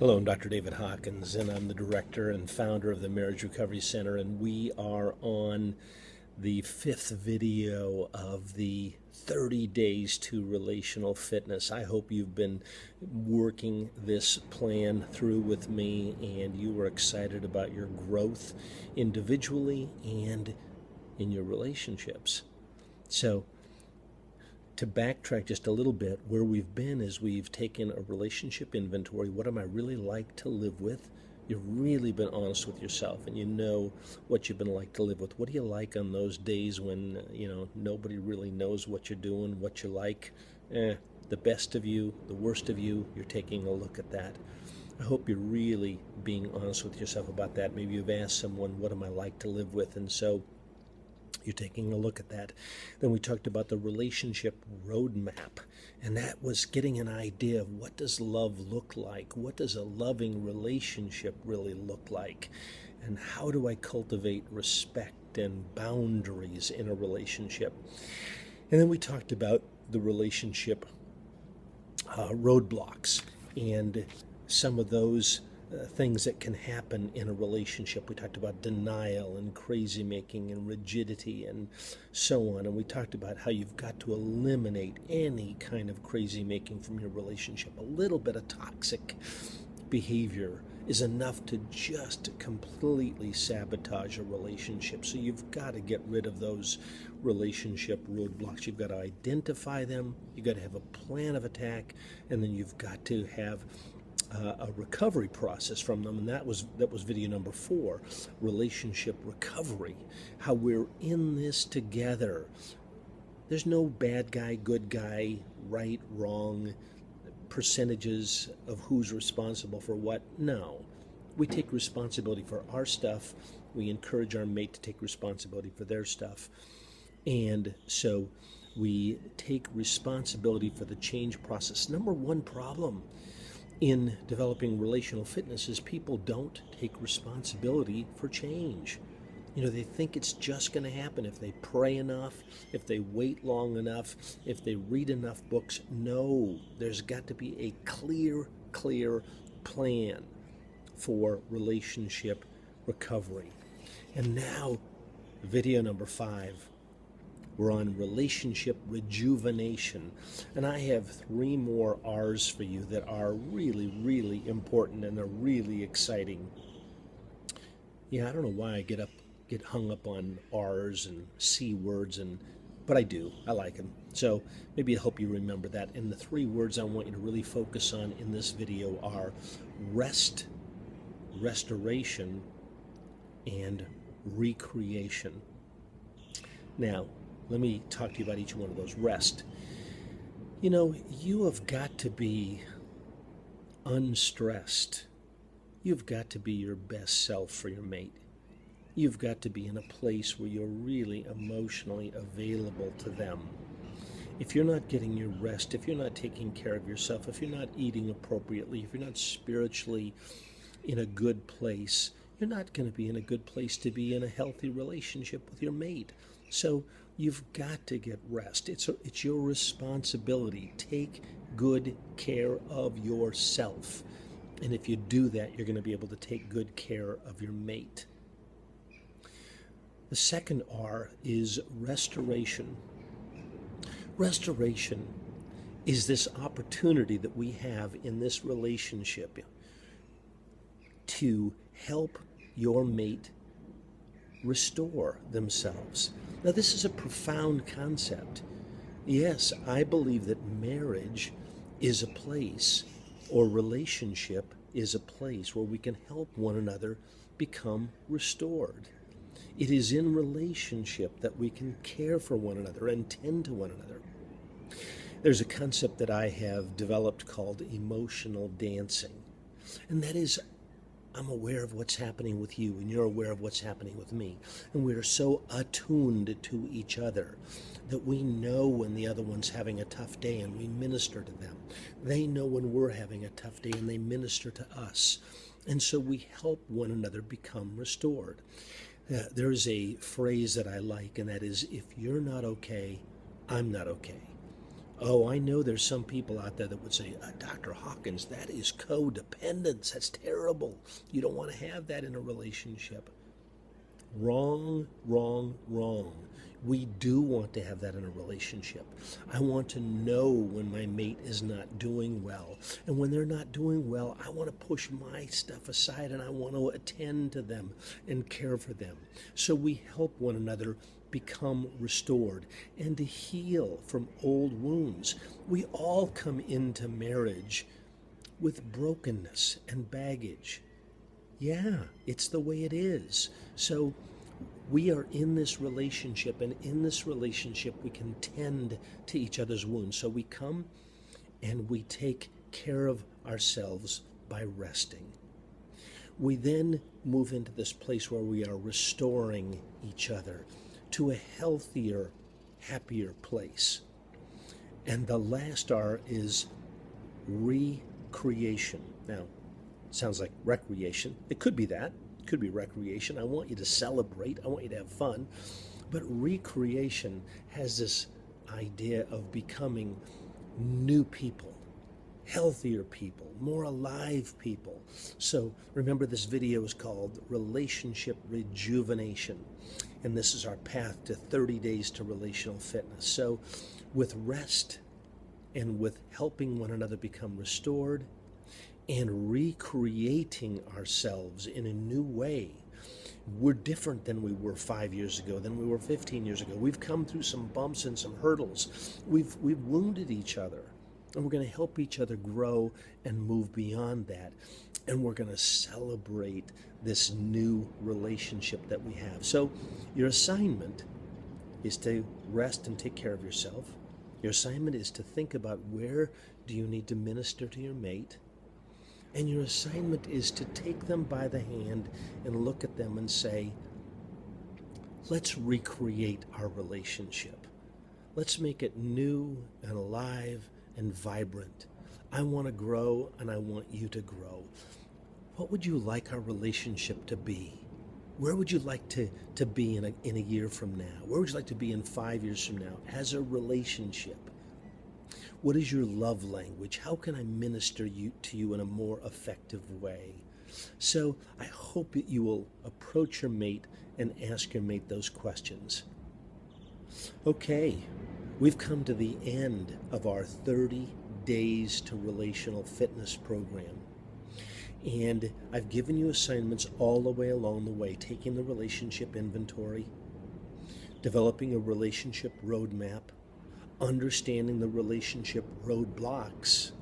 Hello, I'm Dr. David Hawkins, and I'm the director and founder of the Marriage Recovery Center, and we are on the fifth video of the 30 Days to Relational Fitness. I hope you've been working this plan through with me, and you are excited about your growth individually and in your relationships. So, to backtrack just a little bit, where we've been is we've taken a relationship inventory. What am I really like to live with? You've really been honest with yourself, and you know what you've been like to live with. What do you like on those days when nobody really knows what you're doing, what you like? The best of you, the worst of you. You're taking a look at that. I hope you're really being honest with yourself about that. Maybe you've asked someone, what am I like to live with? And so you're taking a look at that. Then we talked about the relationship roadmap, and that was getting an idea of what does love look like? What does a loving relationship really look like? And how do I cultivate respect and boundaries in a relationship? And then we talked about the relationship roadblocks and some of those things that can happen in a relationship. We talked about denial and crazy making and rigidity and so on. And we talked about how you've got to eliminate any kind of crazy making from your relationship. A little bit of toxic behavior is enough to just completely sabotage a relationship. So you've got to get rid of those relationship roadblocks. You've got to identify them. You've got to have a plan of attack, and then you've got to have a recovery process from them, and that was video number 4, relationship recovery, how we're in this together. There's no bad guy, good guy, right, wrong, percentages of who's responsible for what. No, we take responsibility for our stuff. We encourage our mate to take responsibility for their stuff, and so we take responsibility for the change process. Number one problem in developing relational fitness is people don't take responsibility for change. They think it's just going to happen if they pray enough, if they wait long enough, if they read enough books. No, there's got to be a clear plan for relationship recovery. And now, video number 5. We're on relationship rejuvenation. And I have 3 more R's for you that are really important and are really exciting. Yeah, I don't know why I get hung up on R's and C words, but I do. I like them. So maybe I hope you remember that. And the 3 words I want you to really focus on in this video are rest, restoration, and recreation. Now, let me talk to you about each one of those. Rest. You have got to be unstressed. You've got to be your best self for your mate. You've got to be in a place where you're really emotionally available to them. If you're not getting your rest, if you're not taking care of yourself, if you're not eating appropriately, if you're not spiritually in a good place, you're not going to be in a good place to be in a healthy relationship with your mate. So you've got to get rest. It's your responsibility. Take good care of yourself. And if you do that, you're going to be able to take good care of your mate. The second R is restoration. Restoration is this opportunity that we have in this relationship to help your mate restore themselves. Now, this is a profound concept. Yes, I believe that marriage is a place, or relationship is a place where we can help one another become restored. It is in relationship that we can care for one another and tend to one another. There's a concept that I have developed called emotional dancing, and that is, I'm aware of what's happening with you, and you're aware of what's happening with me. And we're so attuned to each other that we know when the other one's having a tough day, and we minister to them. They know when we're having a tough day, and they minister to us. And so we help one another become restored. There's a phrase that I like, and that is, if you're not okay, I'm not okay. Oh, I know there's some people out there that would say, Dr. Hawkins, that is codependence. That's terrible. You don't want to have that in a relationship. Wrong, wrong, wrong. We do want to have that in a relationship. I want to know when my mate is not doing well. And when they're not doing well, I want to push my stuff aside and I want to attend to them and care for them. So we help one another become restored and to heal from old wounds. We all come into marriage with brokenness and baggage. Yeah, it's the way it is. So we are in this relationship, and in this relationship we can tend to each other's wounds. So we come and we take care of ourselves by resting. We then move into this place where we are restoring each other to a healthier, happier place. And the last R is recreation. Now, it sounds like recreation. It could be that. It could be recreation. I want you to celebrate. I want you to have fun. But recreation has this idea of becoming new people, healthier people, more alive people. So remember, this video is called Relationship Rejuvenation. And this is our path to 30 days to relational fitness. So with rest and with helping one another become restored and recreating ourselves in a new way, we're different than we were 5 years ago, than we were 15 years ago. We've come through some bumps and some hurdles. We've wounded each other. And we're going to help each other grow and move beyond that. And we're going to celebrate this new relationship that we have. So your assignment is to rest and take care of yourself. Your assignment is to think about where do you need to minister to your mate. And your assignment is to take them by the hand and look at them and say, let's recreate our relationship. Let's make it new and alive and vibrant. I want to grow and I want you to grow. What would you like our relationship to be? Where would you like to be in a year from now? Where would you like to be in 5 years from now as a relationship? What is your love language? How can I minister to you in a more effective way? So I hope that you will approach your mate and ask your mate those questions. Okay, we've come to the end of our 30 Days to Relational Fitness program. And I've given you assignments all the way along the way, taking the relationship inventory, developing a relationship roadmap, understanding the relationship roadblocks,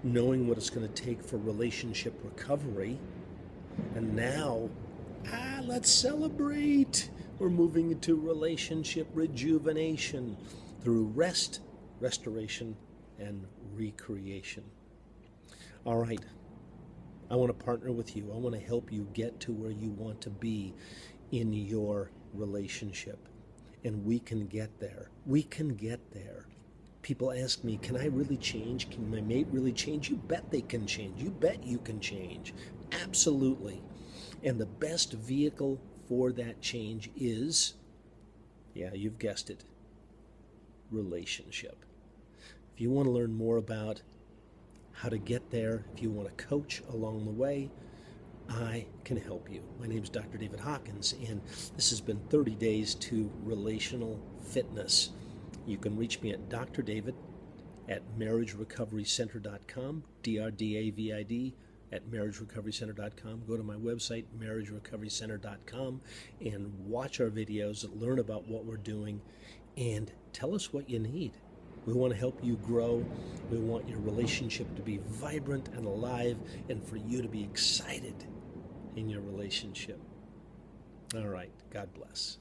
knowing what it's going to take for relationship recovery, and now, let's celebrate. We're moving into relationship rejuvenation through rest, restoration, and recreation. All right. I want to partner with you. I want to help you get to where you want to be in your relationship. And we can get there. We can get there. People ask me, can I really change? Can my mate really change? You bet they can change. You bet you can change. Absolutely. And the best vehicle for that change is, yeah, you've guessed it, relationship. If you want to learn more about how to get there, if you want to coach along the way, I can help you. My name is Dr. David Hawkins, and this has been 30 Days to Relational Fitness. You can reach me at Dr. David at marriagerecoverycenter.com, DRDAVID at marriagerecoverycenter.com. Go to my website, marriagerecoverycenter.com, and watch our videos, learn about what we're doing, and tell us what you need. We want to help you grow. We want your relationship to be vibrant and alive, and for you to be excited in your relationship. All right. God bless.